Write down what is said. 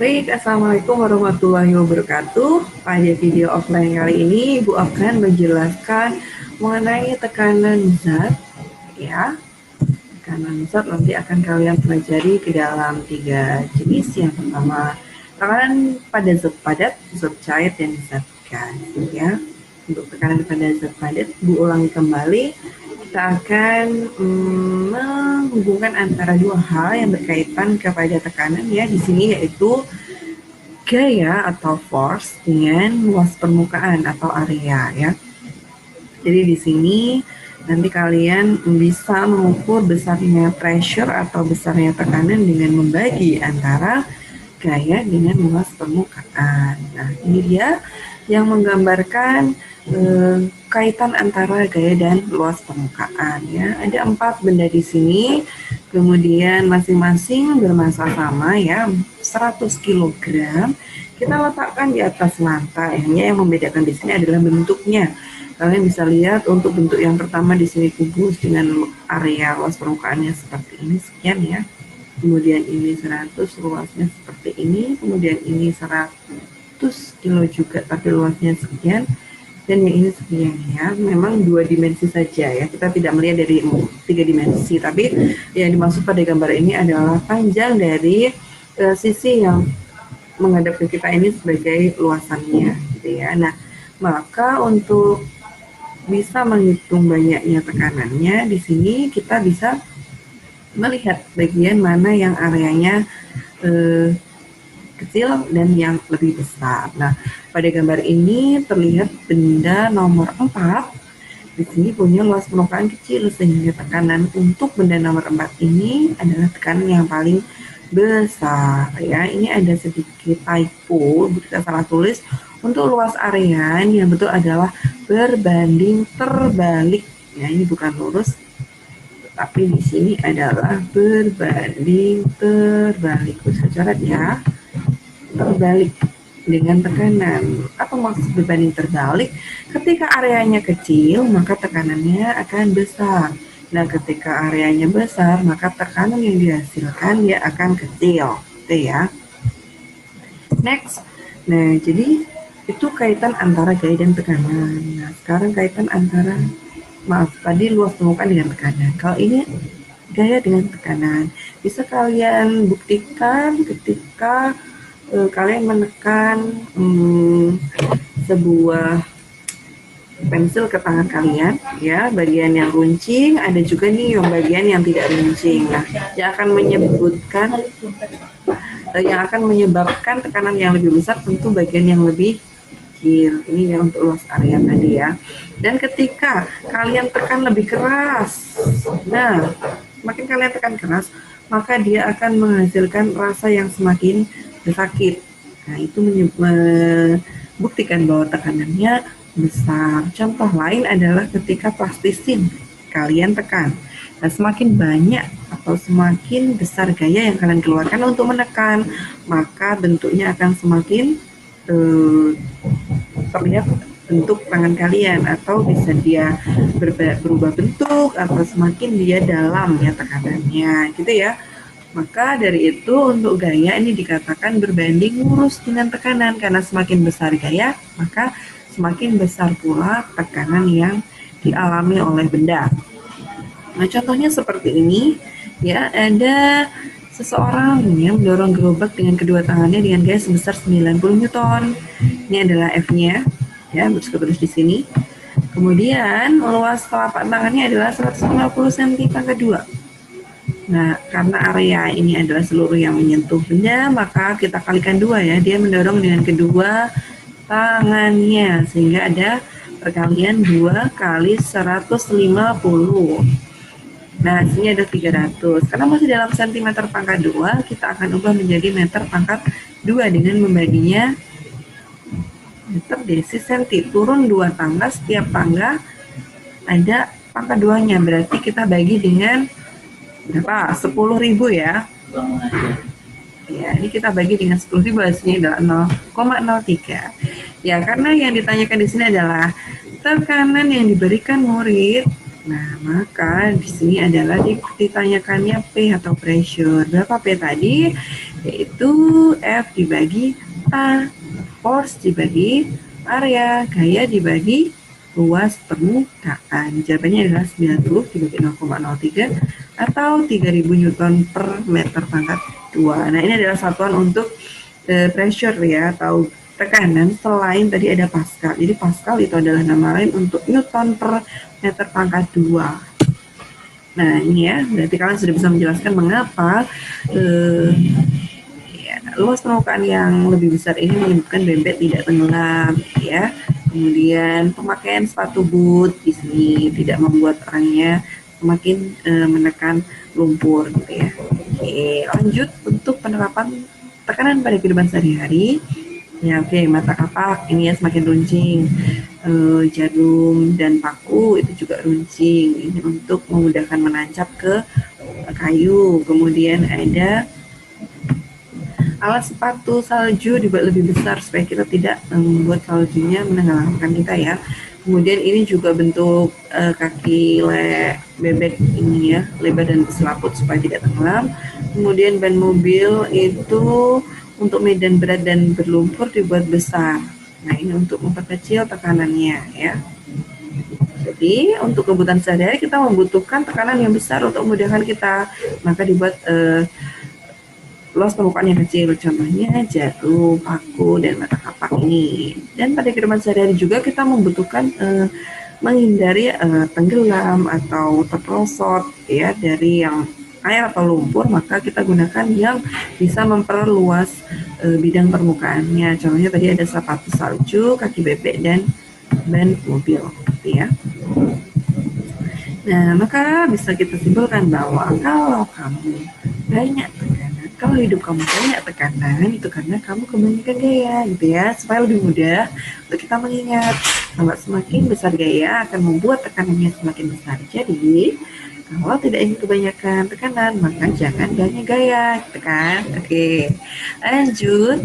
Baik, Assalamualaikum warahmatullahi wabarakatuh. Pada video offline kali ini, Ibu akan menjelaskan mengenai tekanan zat, ya. Tekanan zat nanti akan kalian pelajari ke dalam 3 jenis. Yang pertama, tekanan pada zat padat, zat cair, dan zat gas, ya. Untuk tekanan pada zat padat, Bu ulangi kembali. Kita akan menghubungkan antara dua hal yang berkaitan kepada tekanan, ya, di sini yaitu gaya atau force dengan luas permukaan atau area, ya. Jadi di sini nanti kalian bisa mengukur besarnya pressure atau besarnya tekanan dengan membagi antara gaya dengan luas permukaan. Nah, ini dia yang menggambarkan kaitan antara gaya dan luas permukaan, ya. Ada 4 benda di sini, kemudian masing-masing bermassa sama, ya, 100 kg. Kita letakkan di atas lantai. Hanya yang membedakan di sini adalah bentuknya. Kalian bisa lihat untuk bentuk yang pertama di sini kubus dengan area luas permukaannya seperti ini, sekian, ya. Kemudian ini 100, luasnya seperti ini. Kemudian ini 100 kilo juga, tapi luasnya sekian. Dan yang ini sekian, ya. Memang 2 dimensi saja, ya. Kita tidak melihat dari 3 dimensi, tapi yang dimaksud pada gambar ini adalah panjang dari sisi yang menghadap ke kita ini sebagai luasannya, gitu, ya. Nah, maka untuk bisa menghitung banyaknya tekanannya, di sini kita bisa melihat bagian mana yang areanya kecil dan yang lebih besar. Nah, pada gambar ini terlihat benda nomor 4 di sini punya luas permukaan kecil, sehingga tekanan untuk benda nomor 4 ini adalah tekanan yang paling besar, ya. Ini ada sedikit typo, kita salah tulis. Untuk luas area yang betul adalah berbanding terbalik, ya. Ini bukan lurus, tapi di sini adalah berbanding terbalik. Bisa coret, ya, terbalik dengan tekanan. Apa maksud berbanding terbalik? Ketika areanya kecil, maka tekanannya akan besar. Nah, ketika areanya besar, maka tekanan yang dihasilkan dia akan kecil, gitu, ya. Next. Nah, jadi itu kaitan antara gaya dan tekanan. Nah, sekarang kaitan antara, tadi luas permukaan dengan tekanan. Kalau ini gaya dengan tekanan, bisa kalian buktikan ketika kalian menekan sebuah pensil ke tangan kalian, ya. Bagian yang runcing, ada juga nih yang bagian yang tidak runcing. Nah, yang akan menyebabkan tekanan yang lebih besar tentu bagian yang lebih kecil. Ini yang untuk luas area tadi, ya. Dan ketika kalian tekan lebih keras, nah, semakin kalian tekan keras, maka dia akan menghasilkan rasa yang semakin sakit. Nah, itu membuktikan bahwa tekanannya besar. Contoh lain adalah ketika plastisin kalian tekan. Nah, semakin banyak atau semakin besar gaya yang kalian keluarkan untuk menekan, maka bentuknya akan semakin terlihat bentuk tangan kalian, atau bisa dia berubah bentuk, atau semakin dia dalam, ya, tekanannya, gitu, ya. Maka dari itu untuk gaya ini dikatakan berbanding lurus dengan tekanan, karena semakin besar gaya, maka semakin besar pula tekanan yang dialami oleh benda. Nah, contohnya seperti ini, ya. Ada seseorang yang mendorong gerobak dengan kedua tangannya dengan gaya sebesar 90 Newton. Ini adalah F-nya, ya, tulis di sini. Kemudian luas telapak tangannya adalah 150 cm pangkat 2. Nah, karena area ini adalah seluruh yang menyentuh benda, maka kita kalikan 2, ya. Dia mendorong dengan kedua tangannya, sehingga ada perkalian 2 kali 150. Nah, sini ada 300. Karena masih dalam cm pangkat 2, kita akan ubah menjadi meter pangkat 2 dengan membaginya meter desi senti. Turun 2 tangga, setiap tangga ada pangkat 2-nya. Berarti kita bagi dengan berapa? 10.000, ya. Ya, ini kita bagi dengan 10.000, hasilnya adalah 0,03. Ya, karena yang ditanyakan di sini adalah tekanan yang diberikan murid. Nah, maka di sini adalah ditanyakannya P atau pressure. Berapa P tadi? yaitu F dibagi A, force dibagi area, gaya dibagi luas permukaan. Jawabannya adalah 90 dibagi 0,03 atau 3000 Newton per meter pangkat 2. Nah, ini adalah satuan untuk pressure ya, atau tekanan selain tadi ada Pascal. Jadi Pascal itu adalah nama lain untuk Newton per meter pangkat 2. Nah, ini ya, berarti kalian sudah bisa menjelaskan mengapa luas permukaan yang lebih besar ini menyebabkan bebek tidak tenggelam, ya. Kemudian pemakaian sepatu boot di sini tidak membuat orangnya semakin menekan lumpur, gitu ya. Oke, lanjut untuk penerapan tekanan pada kehidupan sehari-hari. Ya, oke, mata kapak ini ya semakin runcing. Jarum dan paku itu juga runcing. Ini untuk memudahkan menancap ke kayu. Kemudian ada alat sepatu salju dibuat lebih besar supaya kita tidak membuat saljunya menenggelamkan kita ya. Kemudian ini juga bentuk kaki bebek ini ya, lebar dan berselaput supaya tidak tenggelam. Kemudian ban mobil itu untuk medan berat dan berlumpur dibuat besar. Nah, ini untuk memperkecil tekanannya ya. Jadi untuk kebutuhan sehari-hari kita membutuhkan tekanan yang besar untuk memudahkan kita, maka dibuat luas permukaan yang kecil, contohnya jarum, paku, dan mata kapak ini. Dan pada kehidupan sehari-hari juga kita membutuhkan menghindari tenggelam atau terperosot ya dari yang air atau lumpur, maka kita gunakan yang bisa memperluas bidang permukaannya. Contohnya tadi ada sepatu salju, kaki bebek, dan ban mobil, gitu ya. Nah, maka bisa kita simpulkan bahwa kalau kamu banyak tekanan, kalau hidup kamu banyak tekanan, itu karena kamu kebanyakan gaya, gitu ya. Supaya lebih mudah untuk kita mengingat, kalau semakin besar gaya akan membuat tekanannya semakin besar. Jadi, kalau tidak ingin kebanyakan tekanan, maka jangan banyak gaya, gitu kan? Oke, lanjut.